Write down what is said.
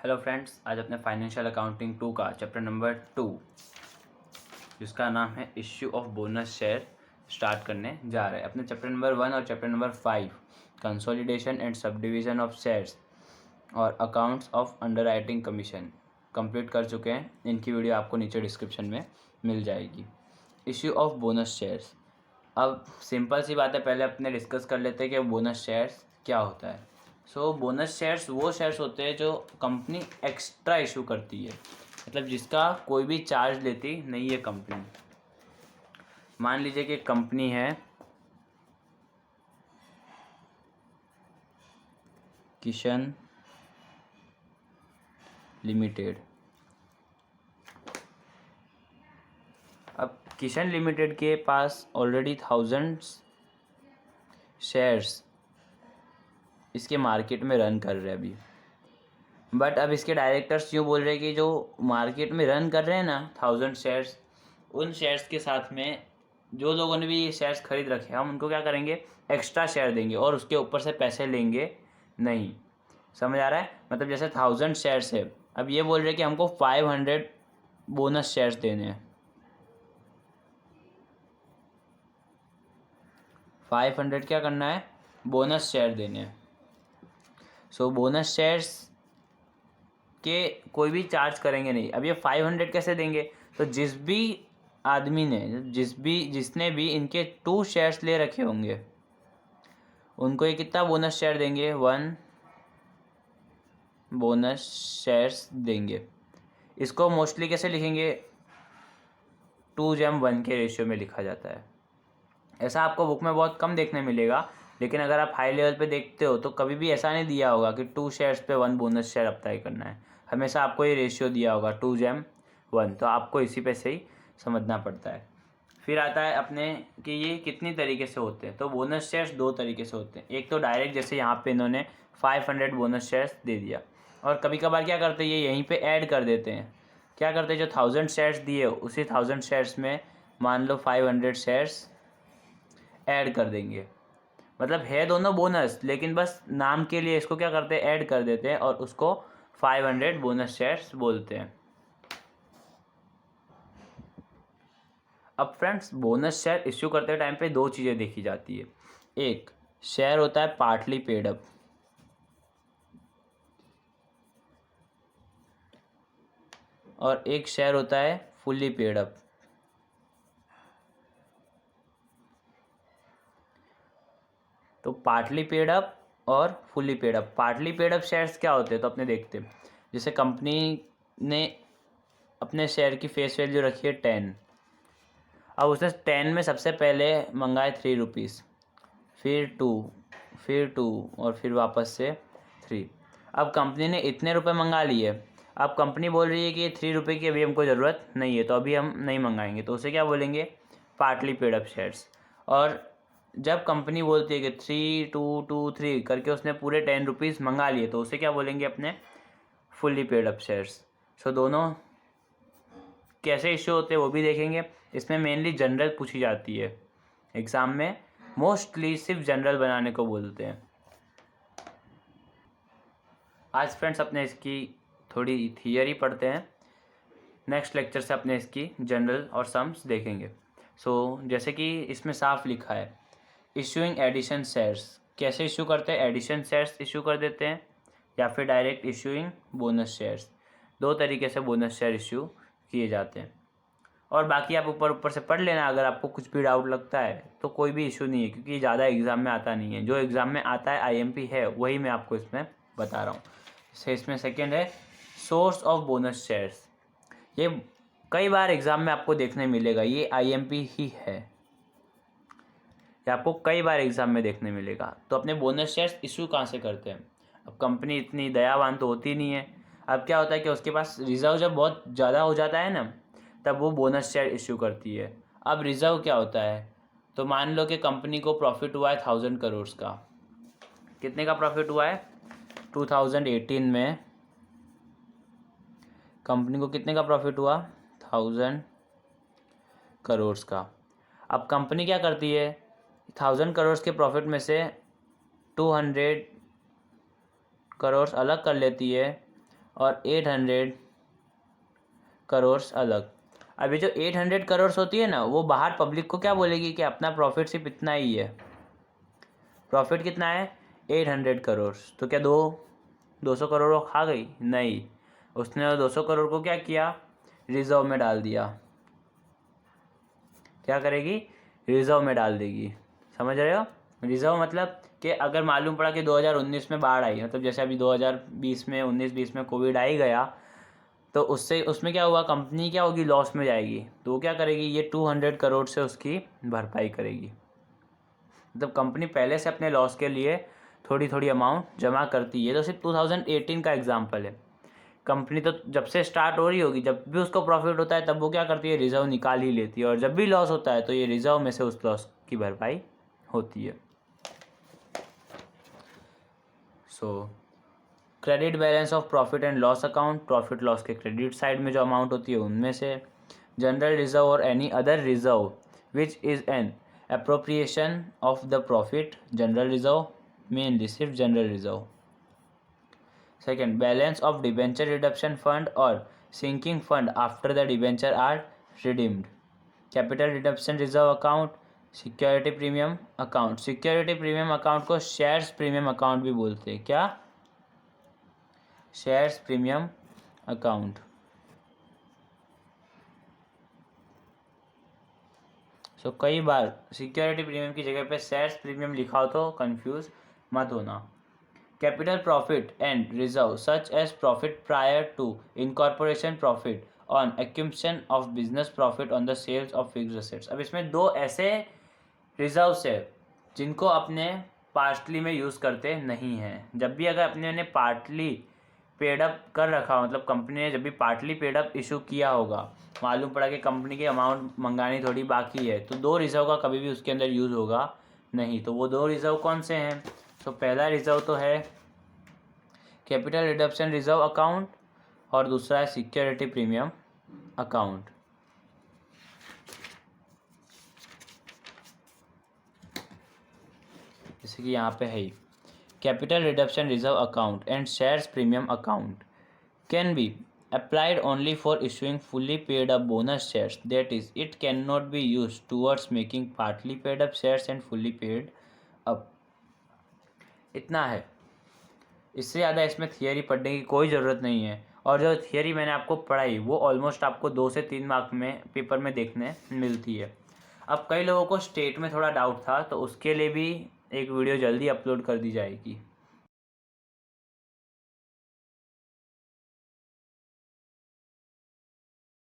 Hello friends, आज अपने financial accounting 2 का चैप्टर नंबर 2 जिसका नाम है issue of bonus share start करने जा रहे हैं। अपने चैप्टर नंबर 1 और chapter number 5 consolidation and subdivision of shares और accounts of underwriting commission complete कर चुके हैं। इनकी वीडियो आपको नीचे डिस्क्रिप्शन में मिल जाएगी। इश्यू ऑफ बोनस शेयर्स, अब सिंपल सी बात है, पहले अपने डिस्कस कर लेते हैं कि बोनस शेयर्स क्या होता है। बोनस शेयर्स वो शेयर्स होते हैं जो कंपनी एक्स्ट्रा इशू करती है, मतलब जिसका कोई भी चार्ज लेती नहीं है कंपनी। मान लीजिए कि कंपनी है किशन लिमिटेड। अब किशन लिमिटेड के पास ऑलरेडी 1000 शेयर्स इसके मार्केट में रन कर रहे हैं अभी, बट अब इसके डायरेक्टर्स यूँ बोल रहे हैं कि जो मार्केट में रन कर रहे हैं ना 1000 शेयर्स, उन शेयर्स के साथ में जो लोगों ने भी ये शेयर्स खरीद रखे हैं हम उनको क्या करेंगे, एक्स्ट्रा शेयर देंगे और उसके ऊपर से पैसे लेंगे नहीं। समझ आ रहा है? मतलब जैसे 1000 शेयर्स है, अब ये बोल रहे हैं कि हमको 500 बोनस शेयर्स देने हैं। 500 क्या करना है, बोनस शेयर देने हैं। बोनस शेयर्स के कोई भी चार्ज करेंगे नहीं। अब ये 500 कैसे देंगे, तो जिस भी आदमी ने जिसने भी इनके 2 शेयर्स ले रखे होंगे उनको ये कितना बोनस शेयर देंगे, 1 बोनस शेयर्स देंगे। इसको मोस्टली कैसे लिखेंगे, 2:1 के रेशियो में लिखा जाता है। ऐसा आपको बुक में बहुत कम देखने मिलेगा, लेकिन अगर आप हाई लेवल पे देखते हो तो कभी भी ऐसा नहीं दिया होगा कि 2 शेयर्स पे 1 बोनस शेयर अप्लाई करना है। हमेशा आपको ये रेशियो दिया होगा 2:1, तो आपको इसी पे से ही समझना पड़ता है। फिर आता है अपने कि ये कितनी तरीके से होते हैं। तो बोनस शेयर्स 2 तरीके से होते हैं। एक तो डायरेक्ट, जैसे यहाँ पे इन्होंने 500 बोनस शेयर्स दे दिया, और कभी कभार क्या करते हैं, ये यहीं पे ऐड कर देते हैं। क्या करते हैं, जो 1000 शेयर्स दिए उसी 1000 शेयर्स में मान लो 500 शेयर्स ऐड कर देंगे। मतलब है दोनों बोनस, लेकिन बस नाम के लिए इसको क्या करते हैं, ऐड कर देते हैं और उसको 500 बोनस शेयर्स बोलते हैं। अब फ्रेंड्स, बोनस शेयर इश्यू करते टाइम पे 2 चीज़ें देखी जाती है। एक शेयर होता है पार्टली पेड अप, और एक शेयर होता है फुल्ली पेड अप। तो पार्टली पेड अप और fully paid up. Partly paid up shares क्या होते हैं, तो अपने देखते हैं। जैसे कंपनी ने अपने शेयर की फेस वैल्यू रखी है 10। अब उसने 10 में सबसे पहले मंगाए 3 रुपीज़, फिर 2, फिर 2 और फिर वापस से 3। अब कंपनी ने इतने रुपए मंगा लिए। अब कंपनी बोल रही है कि 3 रुपये की अभी हमको ज़रूरत नहीं है, तो अभी हम नहीं मंगाएंगे, तो उसे क्या बोलेंगे, पार्टली पेड अप शेयर्स। और जब कंपनी बोलती है कि 3 2 2 3 करके उसने पूरे 10 रुपीज़ मंगा लिए, तो उसे क्या बोलेंगे, अपने फुल्ली पेड अप शेयर्स। दोनों कैसे इश्यू होते हैं वो भी देखेंगे। इसमें मेनली जनरल पूछी जाती है एग्ज़ाम में, मोस्टली सिर्फ जनरल बनाने को बोलते हैं। आज फ्रेंड्स अपने इसकी थोड़ी थियरी पढ़ते हैं, नेक्स्ट लेक्चर से अपने इसकी जनरल और सम्स देखेंगे। जैसे कि इसमें साफ लिखा है, इशूइंग एडिशन शेयर्स। कैसे इशू करते हैं, एडिशन शेयर्स इशू कर देते हैं या फिर डायरेक्ट इशूइंग बोनस शेयर्स। 2 तरीके से बोनस शेयर इशू किए जाते हैं। और बाकी आप ऊपर से पढ़ लेना। अगर आपको कुछ भी डाउट लगता है तो कोई भी इशू नहीं है, क्योंकि ज़्यादा एग्ज़ाम में आता नहीं है। जो एग्ज़ाम में आता है आईएमपी है, वही मैं आपको इसमें बता रहा हूँ। इसमें सेकेंड है सोर्स ऑफ बोनस शेयर्स। ये कई बार एग्ज़ाम में आपको देखने मिलेगा, ये आईएमपी ही है, ये आपको कई बार एग्ज़ाम में देखने मिलेगा। तो अपने बोनस शेयर्स इशू कहाँ से करते हैं। अब कंपनी इतनी दयावान तो होती नहीं है। अब क्या होता है कि उसके पास रिजर्व जब बहुत ज़्यादा हो जाता है ना, तब वो बोनस शेयर इशू करती है। अब रिजर्व क्या होता है, तो मान लो कि कंपनी को प्रॉफिट हुआ है 1000 करोड़ का। कितने का प्रॉफिट हुआ है, 2018 में कंपनी को कितने का प्रॉफिट हुआ, 1000 करोड़ का। अब कंपनी क्या करती है, 1000 करोड़ के प्रॉफिट में से 200 करोड़ अलग कर लेती है और 800 करोड़ अलग। अभी जो 800 करोड़ होती है ना, वो बाहर पब्लिक को क्या बोलेगी कि अपना प्रॉफिट सिर्फ इतना ही है। प्रॉफिट कितना है? 800 करोड़। तो क्या 200 करोड़ वो खा गई? नहीं, उसने 200 करोड़ को क्या किया? रिजर्व में डाल दिया। क्या करेगी? रिजर्व में डाल देगी। समझ रहे हो? रिजर्व मतलब कि अगर मालूम पड़ा कि 2019 में बाढ़ आई, मतलब जैसे अभी 2020 में 19-20 में कोविड आ ही गया, तो उसमें क्या हुआ, कंपनी क्या होगी, लॉस में जाएगी। तो वो क्या करेगी, ये 200 करोड़ से उसकी भरपाई करेगी। मतलब कंपनी पहले से अपने लॉस के लिए थोड़ी थोड़ी अमाउंट जमा करती है। तो सिर्फ 2018 का एग्जाम्पल है। कंपनी तो जब से स्टार्ट हो रही होगी, जब भी उसको प्रॉफिट होता है तब वो क्या करती है, रिजर्व निकाल ही लेती है, और जब भी लॉस होता है तो ये रिजर्व में से उस लॉस की भरपाई होती है। So credit balance of profit and loss account, profit loss के क्रेडिट साइड में जो अमाउंट होती है उनमें से। जनरल रिजर्व और any other reserve which is an appropriation of the profit, general reserve, mainly सिर्फ general reserve. Second, balance of debenture redemption fund और sinking fund after the debenture are redeemed, capital redemption reserve account, security premium account. Security premium account को shares premium account भी बोलते हैं। क्या? Shares premium account. सो कई बार security premium की जगह पे शेयर्स प्रीमियम लिखा हो तो कंफ्यूज मत होना। Capital profit and reserve such as profit prior to incorporation, profit on accumulation of business, profit on the sales of fixed assets. अब इसमें दो ऐसे रिजर्व्स है जिनको अपने पार्टली में यूज़ करते नहीं हैं। जब भी अगर अपने ने पार्टली पेड अप कर रखा, मतलब कंपनी ने जब भी पार्टली पेड अप इशू किया होगा, मालूम पड़ा कि कंपनी की अमाउंट मंगानी थोड़ी बाकी है, तो दो रिजर्व का कभी भी उसके अंदर यूज़ होगा नहीं। तो वो दो रिजर्व कौन से हैं? तो पहला रिजर्व तो है कैपिटल रिडम्पशन रिजर्व अकाउंट, और दूसरा है सिक्योरिटी प्रीमियम अकाउंट। जैसे कि यहाँ पे है ही, capital redemption reserve account and shares premium account can be applied only for issuing fully paid up bonus shares, that is it cannot be used towards making partly paid up shares and fully paid up। इतना है, इससे ज़्यादा इसमें theory पढ़ने की कोई ज़रूरत नहीं है। और जो थियरी मैंने आपको पढ़ाई वो ऑलमोस्ट आपको 2 से 3 मार्क में पेपर में देखने मिलती है। अब कई लोगों को स्टेट में थोड़ा डाउट था, तो उसके लिए भी एक वीडियो जल्दी अपलोड कर दी जाएगी।